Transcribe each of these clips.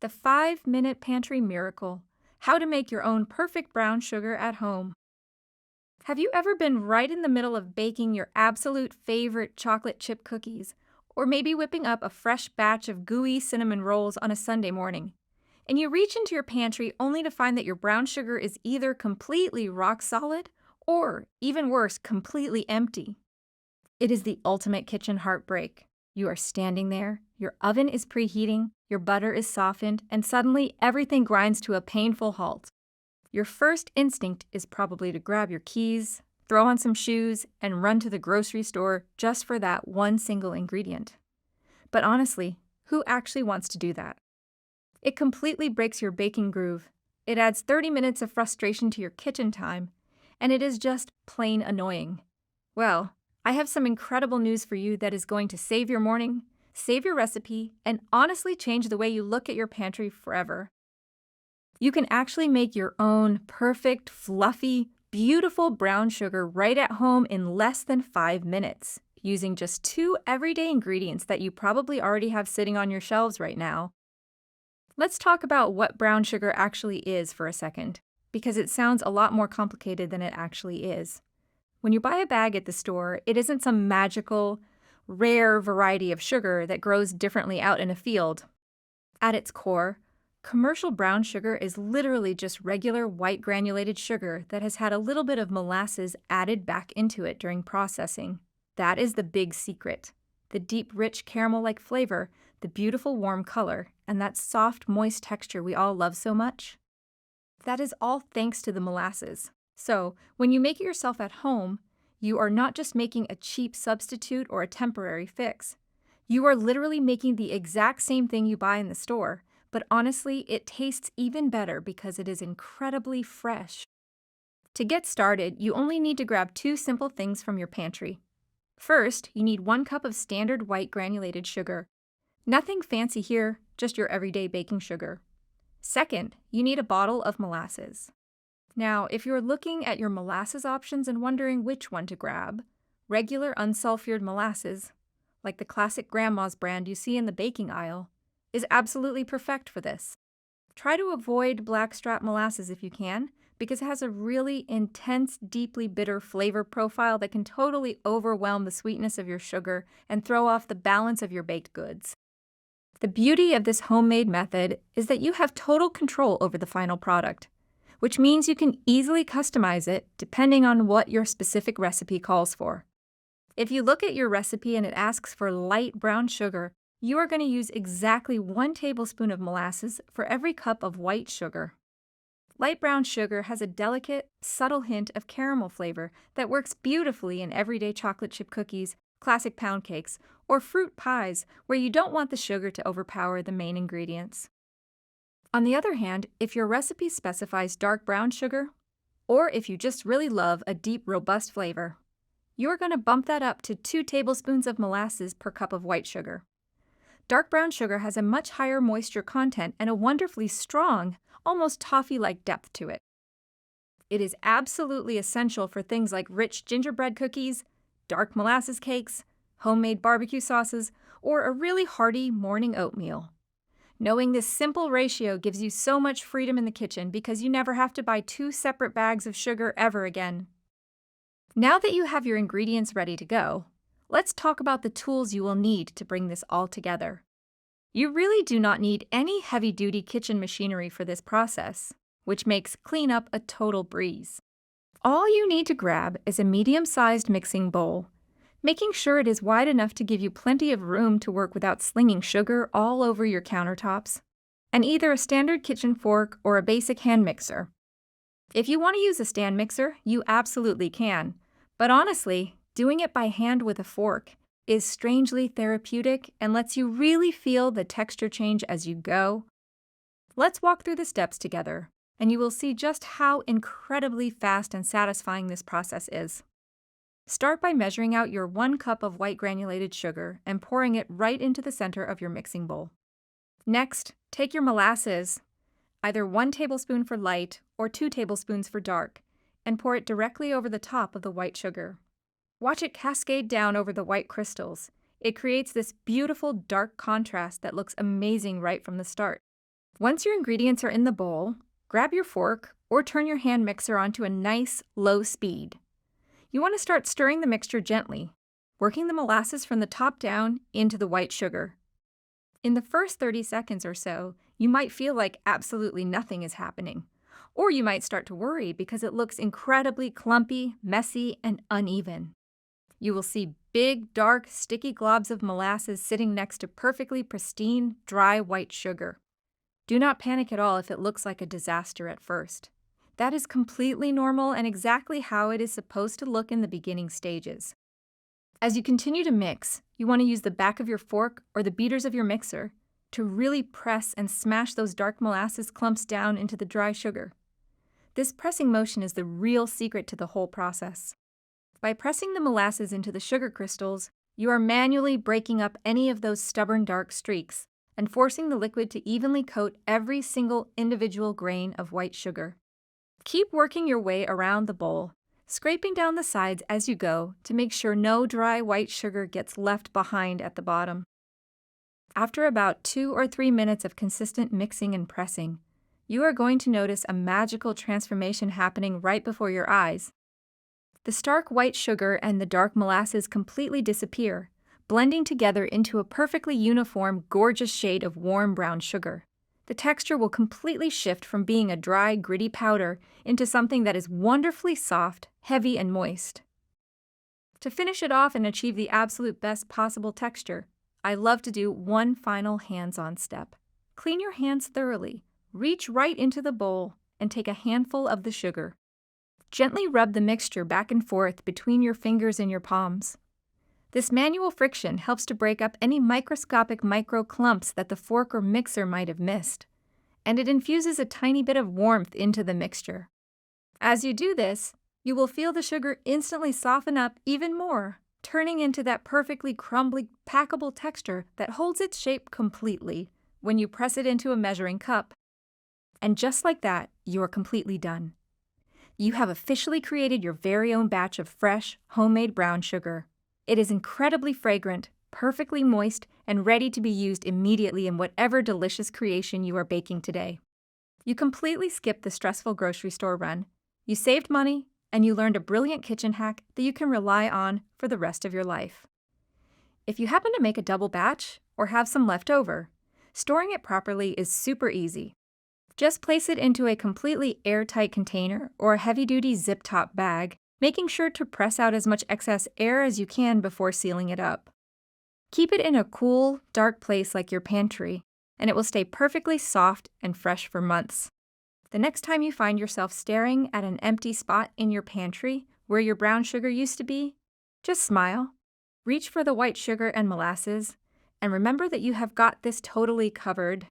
The 5-Minute Pantry Miracle: How to Make Your Own Perfect Brown Sugar at Home. Have you ever been right in the middle of baking your absolute favorite chocolate chip cookies, or maybe whipping up a fresh batch of gooey cinnamon rolls on a Sunday morning, and you reach into your pantry only to find that your brown sugar is either completely rock solid or, even worse, completely empty? It is the ultimate kitchen heartbreak. You are standing there, your oven is preheating, your butter is softened, and suddenly everything grinds to a painful halt. Your first instinct is probably to grab your keys, throw on some shoes, and run to the grocery store just for that one single ingredient. But honestly, who actually wants to do that? It completely breaks your baking groove. It adds 30 minutes of frustration to your kitchen time, and it is just plain annoying. Well, I have some incredible news for you that is going to save your morning, save your recipe, and honestly change the way you look at your pantry forever. You can actually make your own perfect, fluffy, beautiful brown sugar right at home in less than 5 minutes, using just 2 everyday ingredients that you probably already have sitting on your shelves right now. Let's talk about what brown sugar actually is for a second, because it sounds a lot more complicated than it actually is. When you buy a bag at the store, it isn't some magical, rare variety of sugar that grows differently out in a field. At its core, commercial brown sugar is literally just regular white granulated sugar that has had a little bit of molasses added back into it during processing. That is the big secret. The deep, rich caramel-like flavor, the beautiful warm color, and that soft, moist texture we all love so much. That is all thanks to the molasses. So, when you make it yourself at home, you are not just making a cheap substitute or a temporary fix. You are literally making the exact same thing you buy in the store, but honestly, it tastes even better because it is incredibly fresh. To get started, you only need to grab 2 simple things from your pantry. First, you need 1 cup of standard white granulated sugar. Nothing fancy here, just your everyday baking sugar. Second, you need a bottle of molasses. Now, if you're looking at your molasses options and wondering which one to grab, regular unsulfured molasses, like the classic grandma's brand you see in the baking aisle, is absolutely perfect for this. Try to avoid blackstrap molasses if you can, because it has a really intense, deeply bitter flavor profile that can totally overwhelm the sweetness of your sugar and throw off the balance of your baked goods. The beauty of this homemade method is that you have total control over the final product, which means you can easily customize it depending on what your specific recipe calls for. If you look at your recipe and it asks for light brown sugar, you are going to use exactly 1 tablespoon of molasses for every cup of white sugar. Light brown sugar has a delicate, subtle hint of caramel flavor that works beautifully in everyday chocolate chip cookies, classic pound cakes, or fruit pies where you don't want the sugar to overpower the main ingredients. On the other hand, if your recipe specifies dark brown sugar, or if you just really love a deep, robust flavor, you're going to bump that up to 2 tablespoons of molasses per cup of white sugar. Dark brown sugar has a much higher moisture content and a wonderfully strong, almost toffee-like depth to it. It is absolutely essential for things like rich gingerbread cookies, dark molasses cakes, homemade barbecue sauces, or a really hearty morning oatmeal. Knowing this simple ratio gives you so much freedom in the kitchen because you never have to buy 2 separate bags of sugar ever again. Now that you have your ingredients ready to go, let's talk about the tools you will need to bring this all together. You really do not need any heavy-duty kitchen machinery for this process, which makes cleanup a total breeze. All you need to grab is a medium-sized mixing bowl, making sure it is wide enough to give you plenty of room to work without slinging sugar all over your countertops, and either a standard kitchen fork or a basic hand mixer. If you want to use a stand mixer, you absolutely can, but honestly, doing it by hand with a fork is strangely therapeutic and lets you really feel the texture change as you go. Let's walk through the steps together, and you will see just how incredibly fast and satisfying this process is. Start by measuring out your 1 cup of white granulated sugar and pouring it right into the center of your mixing bowl. Next, take your molasses, either 1 tablespoon for light or 2 tablespoons for dark, and pour it directly over the top of the white sugar. Watch it cascade down over the white crystals. It creates this beautiful dark contrast that looks amazing right from the start. Once your ingredients are in the bowl, grab your fork or turn your hand mixer onto a nice, low speed. You want to start stirring the mixture gently, working the molasses from the top down into the white sugar. In the first 30 seconds or so, you might feel like absolutely nothing is happening. Or you might start to worry because it looks incredibly clumpy, messy, and uneven. You will see big, dark, sticky globs of molasses sitting next to perfectly pristine, dry white sugar. Do not panic at all if it looks like a disaster at first. That is completely normal and exactly how it is supposed to look in the beginning stages. As you continue to mix, you want to use the back of your fork or the beaters of your mixer to really press and smash those dark molasses clumps down into the dry sugar. This pressing motion is the real secret to the whole process. By pressing the molasses into the sugar crystals, you are manually breaking up any of those stubborn dark streaks and forcing the liquid to evenly coat every single individual grain of white sugar. Keep working your way around the bowl, scraping down the sides as you go to make sure no dry white sugar gets left behind at the bottom. After about 2 or 3 minutes of consistent mixing and pressing, you are going to notice a magical transformation happening right before your eyes. The stark white sugar and the dark molasses completely disappear, blending together into a perfectly uniform, gorgeous shade of warm brown sugar. The texture will completely shift from being a dry, gritty powder into something that is wonderfully soft, heavy, and moist. To finish it off and achieve the absolute best possible texture, I love to do one final hands-on step. Clean your hands thoroughly, reach right into the bowl, and take a handful of the sugar. Gently rub the mixture back and forth between your fingers and your palms. This manual friction helps to break up any microscopic micro clumps that the fork or mixer might have missed, and it infuses a tiny bit of warmth into the mixture. As you do this, you will feel the sugar instantly soften up even more, turning into that perfectly crumbly, packable texture that holds its shape completely when you press it into a measuring cup. And just like that, you are completely done. You have officially created your very own batch of fresh, homemade brown sugar. It is incredibly fragrant, perfectly moist, and ready to be used immediately in whatever delicious creation you are baking today. You completely skipped the stressful grocery store run. You saved money, and you learned a brilliant kitchen hack that you can rely on for the rest of your life. If you happen to make a double batch or have some left over, storing it properly is super easy. Just place it into a completely airtight container or a heavy-duty zip-top bag, making sure to press out as much excess air as you can before sealing it up. Keep it in a cool, dark place like your pantry, and it will stay perfectly soft and fresh for months. The next time you find yourself staring at an empty spot in your pantry where your brown sugar used to be, just smile, reach for the white sugar and molasses, and remember that you have got this totally covered.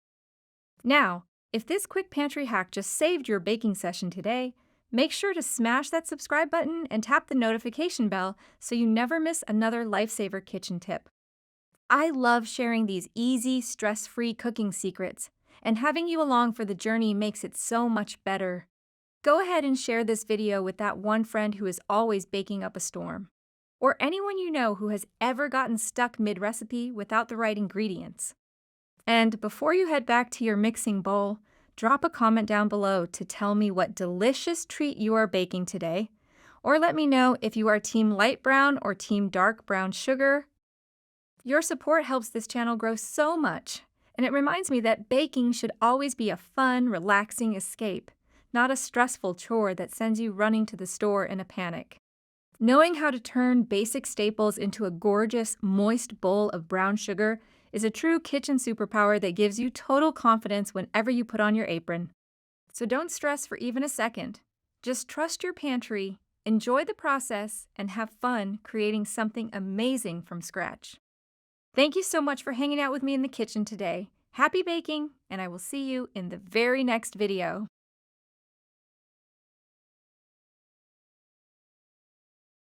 Now, if this quick pantry hack just saved your baking session today, make sure to smash that subscribe button and tap the notification bell so you never miss another lifesaver kitchen tip. I love sharing these easy, stress-free cooking secrets, and having you along for the journey makes it so much better. Go ahead and share this video with that one friend who is always baking up a storm, or anyone you know who has ever gotten stuck mid-recipe without the right ingredients. And before you head back to your mixing bowl, drop a comment down below to tell me what delicious treat you are baking today, or let me know if you are team light brown or team dark brown sugar. Your support helps this channel grow so much, and it reminds me that baking should always be a fun, relaxing escape, not a stressful chore that sends you running to the store in a panic. Knowing how to turn basic staples into a gorgeous, moist bowl of brown sugar is a true kitchen superpower that gives you total confidence whenever you put on your apron. So don't stress for even a second. Just trust your pantry, enjoy the process, and have fun creating something amazing from scratch. Thank you so much for hanging out with me in the kitchen today. Happy baking, and I will see you in the very next video.